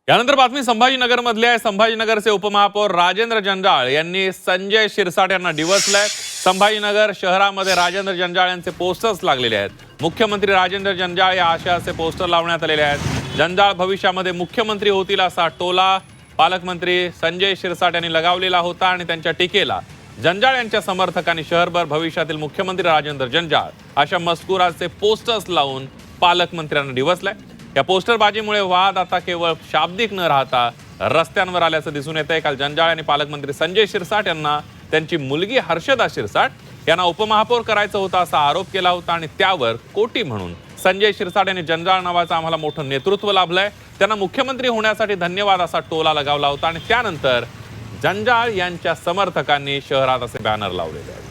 यानंतर बातमी संभाजीनगरमधली आहे। संभाजीनगरचे उपमहापौर राजेंद्र जंजाळ यांनी संजय शिरसाट यांना डिवचलंय। संभाजीनगर शहरामध्ये राजेंद्र जंजाळ यांचे पोस्टर्स लागलेले आहेत। मुख्यमंत्री राजेंद्र जंजाळ या आशयाचे पोस्टर लावण्यात आलेले आहेत। जंजाळ भविष्यामध्ये मुख्यमंत्री होतील असा टोला पालकमंत्री संजय शिरसाट यांनी लगावलेला होता आणि त्यांच्या टीकेला जंजाळ यांच्या समर्थकांनी शहरभर भविष्यातील मुख्यमंत्री राजेंद्र जंजाळ अशा मजकुराचे पोस्टर्स लावून पालकमंत्र्यांना डिवचलंय। या पोस्टरबाजीमुळे वाद आता केवळ शाब्दिक न राहता रस्त्यांवर आल्याचं दिसून येतंय। काल जंजाळ यांनी पालकमंत्री संजय शिरसाट यांना त्यांची मुलगी हर्षदा शिरसाट यांना उपमहापौर करायचं होतं असा आरोप केला होता आणि त्यावर कोटी म्हणून संजय शिरसाट यांनी जंजाळ नावाचं आम्हाला मोठं नेतृत्व लाभलंय, त्यांना मुख्यमंत्री होण्यासाठी धन्यवाद असा टोला लगावला होता आणि त्यानंतर जंजाळ यांच्या समर्थकांनी शहरात असे बॅनर लावलेले आहेत।